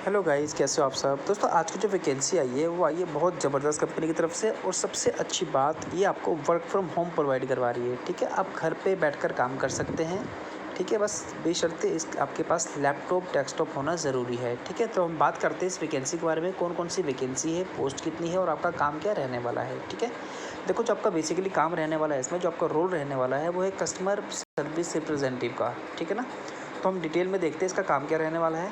Hello guys, कैसे हो आप सब। दोस्तों आज की जो वैकेंसी आई है वो आई है बहुत ज़बरदस्त कंपनी की तरफ से, और सबसे अच्छी बात ये आपको वर्क फ्रॉम होम प्रोवाइड करवा रही है। ठीक है, आप घर पे बैठकर काम कर सकते हैं। ठीक है, बस बेशर्ते इस आपके पास लैपटॉप डेस्कटॉप होना ज़रूरी है। ठीक है, तो हम बात करते हैं इस वैकेंसी के बारे में, कौन कौन सी वैकेंसी है, पोस्ट कितनी है और आपका काम क्या रहने वाला है। ठीक है, देखो जो आपका बेसिकली काम रहने वाला है, इसमें जो आपका रोल रहने वाला है वो है कस्टमर सर्विस रिप्रेजेंटेटिव का। ठीक है ना, तो हम डिटेल में देखते हैं इसका काम क्या रहने वाला है।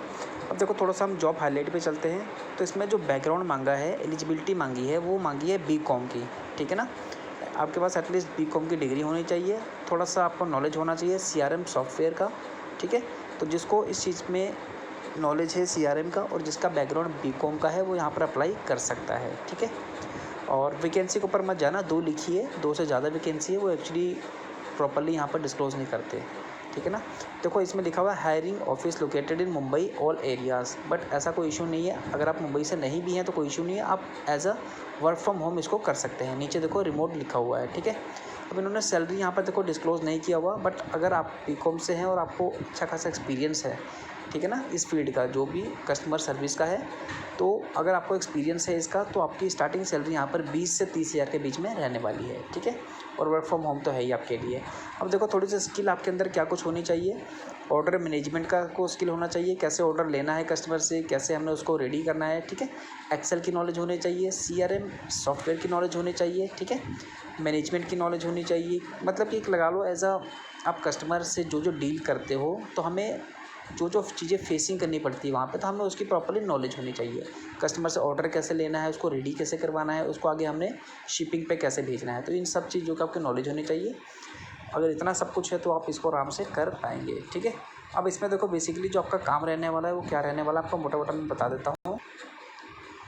अब देखो थोड़ा सा हम जॉब हाईलाइट पे चलते हैं। तो इसमें जो बैकग्राउंड मांगा है, एलिजिबिलिटी मांगी है, वो मांगी है बीकॉम की। ठीक है ना, आपके पास एटलीस्ट बीकॉम की डिग्री होनी चाहिए, थोड़ा सा आपको नॉलेज होना चाहिए सीआरएम सॉफ्टवेयर का। ठीक है, तो जिसको इस चीज़ में नॉलेज है सीआरएम का और जिसका बैकग्राउंड बीकॉम का है वो यहाँ पर अप्लाई कर सकता है। ठीक है, और वैकेंसी के ऊपर मत जाना, 2 लिखी है, 2 से ज़्यादा वैकेंसी है, वो एक्चुअली प्रॉपर्ली यहाँ पर डिस्क्लोज़ नहीं करते। ठीक है ना, देखो इसमें लिखा हुआ है hiring office located in Mumbai all areas, but ऐसा कोई इशू नहीं है। अगर आप मुंबई से नहीं भी हैं तो कोई इशू नहीं है, आप as a work from home इसको कर सकते हैं। नीचे देखो रिमोट लिखा हुआ है। ठीक है, अब इन्होंने सैलरी यहाँ पर देखो डिस्क्लोज़ नहीं किया हुआ, बट अगर आप बीकॉम से हैं और आपको अच्छा खासा एक्सपीरियंस है, ठीक है ना, इस फील्ड का जो भी कस्टमर सर्विस का है, तो अगर आपको एक्सपीरियंस है इसका तो आपकी स्टार्टिंग सैलरी यहाँ पर 20 से 30 हज़ार के बीच में रहने वाली है। ठीक है, और वर्क फ्रॉम होम तो है ही आपके लिए। अब देखो थोड़ी सी स्किल आपके अंदर क्या कुछ होनी चाहिए। ऑर्डर मैनेजमेंट का को स्किल होना चाहिए, कैसे ऑर्डर लेना है कस्टमर से, कैसे हमने उसको रेडी करना है। ठीक है, एक्सेल की नॉलेज होनी चाहिए, सीआरएम सॉफ्टवेयर की नॉलेज होनी चाहिए। ठीक है, मैनेजमेंट की नॉलेज होनी चाहिए। मतलब कि एक लगा लो एज अ आप कस्टमर से जो जो डील करते हो तो हमें जो जो चीज़ें फेसिंग करनी पड़ती है वहाँ पे, तो हमें उसकी प्रॉपर्ली नॉलेज होनी चाहिए। कस्टमर से ऑर्डर कैसे लेना है, उसको रेडी कैसे करवाना है, उसको आगे हमने शिपिंग पे कैसे भेजना है, तो इन सब चीज़ों का आपको नॉलेज होनी चाहिए। अगर इतना सब कुछ है तो आप इसको आराम से कर पाएंगे। ठीक है, अब इसमें देखो बेसिकली जो आपका काम रहने वाला है वो क्या रहने वाला है, आपको मोटा मोटा मैं बता देता हूँ।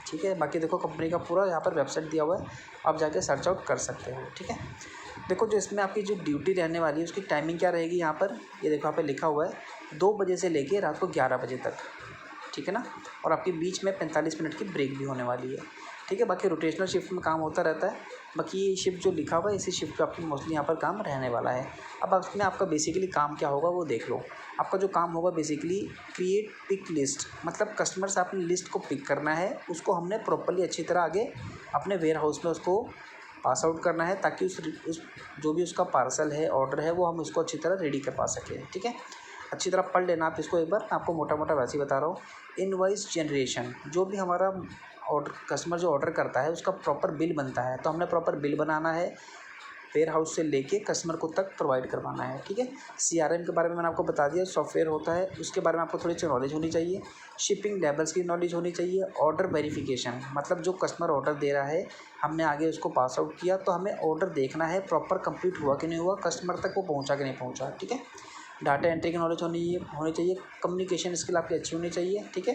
ठीक है, बाकी देखो कंपनी का पूरा यहाँ पर वेबसाइट दिया हुआ है, आप जाके सर्च आउट कर सकते हो। ठीक है, देखो जो इसमें आपकी जो ड्यूटी रहने वाली है उसकी टाइमिंग क्या रहेगी यहाँ पर, ये देखो यहाँ पे लिखा हुआ है 2 बजे से लेके रात को 11 बजे तक। ठीक है ना, और आपके बीच में 45 मिनट की ब्रेक भी होने वाली है। ठीक है, बाकी रोटेशनल शिफ्ट में काम होता रहता है। बाकी ये शिफ्ट जो लिखा हुआ है इसी शिफ्ट पे आपकी मोस्टली यहाँ पर काम रहने वाला है। अब इसमें आपका बेसिकली काम क्या होगा वो देख लो। आपका जो काम होगा बेसिकली क्रिएट पिक लिस्ट, मतलब कस्टमर से आपने लिस्ट को पिक करना है, उसको हमने प्रॉपर्ली अच्छी तरह आगे अपने वेयर हाउस में उसको पास आउट करना है, ताकि उस जो भी उसका पार्सल है, ऑर्डर है, वो हम उसको अच्छी तरह रेडी करवा सकें। ठीक है, अच्छी तरह पढ़ लेना आप इसको एक बार, मैं आपको मोटा मोटा वैसे ही बता रहा हूँ। इनवॉइस जनरेशन, जो भी हमारा ऑर्डर कस्टमर जो ऑर्डर करता है उसका प्रॉपर बिल बनता है, तो हमने प्रॉपर बिल बनाना है, वेयर हाउस से लेके कस्टमर को तक प्रोवाइड करवाना है। ठीक है, सीआरएम के बारे में मैंने आपको बता दिया, सॉफ्टवेयर होता है, उसके बारे में आपको थोड़ी सी नॉलेज होनी चाहिए। शिपिंग लेबल्स की नॉलेज होनी चाहिए। ऑर्डर वेरिफिकेशन, मतलब जो कस्टमर ऑर्डर दे रहा है हमने आगे उसको पास आउट किया, तो हमें ऑर्डर देखना है प्रॉपर कंप्लीट हुआ कि नहीं हुआ, कस्टमर तक वो पहुंचा कि नहीं पहुंचा। ठीक है, डाटा एंट्री की नॉलेज होनी चाहिए। कम्युनिकेशन स्किल आपकी अच्छी होनी चाहिए। ठीक है,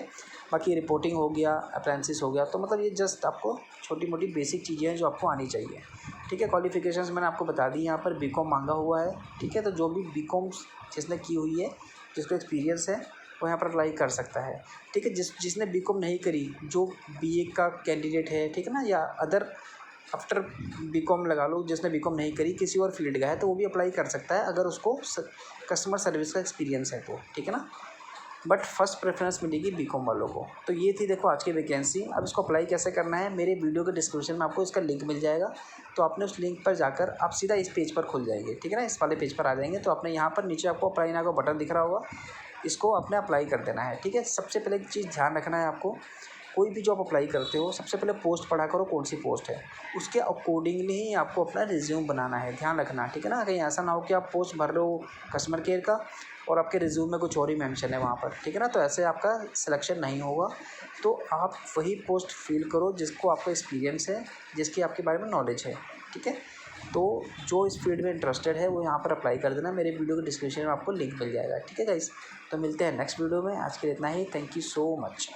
बाकी रिपोर्टिंग हो गया, अप्रेंसिस हो गया, तो मतलब ये जस्ट आपको छोटी मोटी बेसिक चीज़ें हैं जो आपको आनी चाहिए। ठीक है, क्वालिफिकेशंस मैंने आपको बता दी, यहाँ पर बीकॉम मांगा हुआ है। ठीक है, तो जो भी बीकॉम जिसने की हुई है, जिसको एक्सपीरियंस है, वो यहाँ पर अप्लाई कर सकता है। ठीक है, जिसने बीकॉम नहीं करी, जो बीए का कैंडिडेट है, ठीक है ना, या अदर आफ्टर बीकॉम लगा लो, जिसने बीकॉम नहीं करी किसी और फील्ड का है, तो वो भी अप्लाई कर सकता है अगर उसको कस्टमर सर्विस का एक्सपीरियंस है तो। ठीक है ना, बट फर्स्ट प्रेफरेंस मिलेगी बीकॉम वालों को। तो ये थी देखो आज की वैकेंसी। अब इसको अप्लाई कैसे करना है, मेरे वीडियो के डिस्क्रिप्शन में आपको इसका लिंक मिल जाएगा, तो आपने उस लिंक पर जाकर आप सीधा इस पेज पर खुल जाएंगे। ठीक है ना, इस वाले पेज पर आ जाएंगे, तो आपने यहाँ पर नीचे आपको अप्लाई नाउ का बटन दिख रहा होगा, इसको आपने अप्लाई कर देना है। ठीक है, सबसे पहले एक चीज़ ध्यान रखना है आपको, कोई भी जॉब अप्लाई करते हो सबसे पहले पोस्ट पढ़ा करो, कौन सी पोस्ट है, उसके अकॉर्डिंगली ही आपको अपना रिज्यूम बनाना है, ध्यान रखना। ठीक है ना, कहीं ऐसा ना हो कि आप पोस्ट भर रहे हो कस्टमर केयर का और आपके रिज्यूम में कुछ और ही मेंशन है वहाँ पर। ठीक है ना, तो ऐसे आपका सिलेक्शन नहीं होगा। तो आप वही पोस्ट फिल करो जिसको आपका एक्सपीरियंस है, जिसकी आपके बारे में नॉलेज है। ठीक है, तो जो इस फील्ड में इंटरेस्टेड है वो यहाँ पर अप्लाई कर देना, मेरे वीडियो के डिस्क्रिप्शन में आपको लिंक मिल जाएगा। ठीक है गाइस, तो मिलते हैं नेक्स्ट वीडियो में, आज के लिए इतना ही। Thank you so much.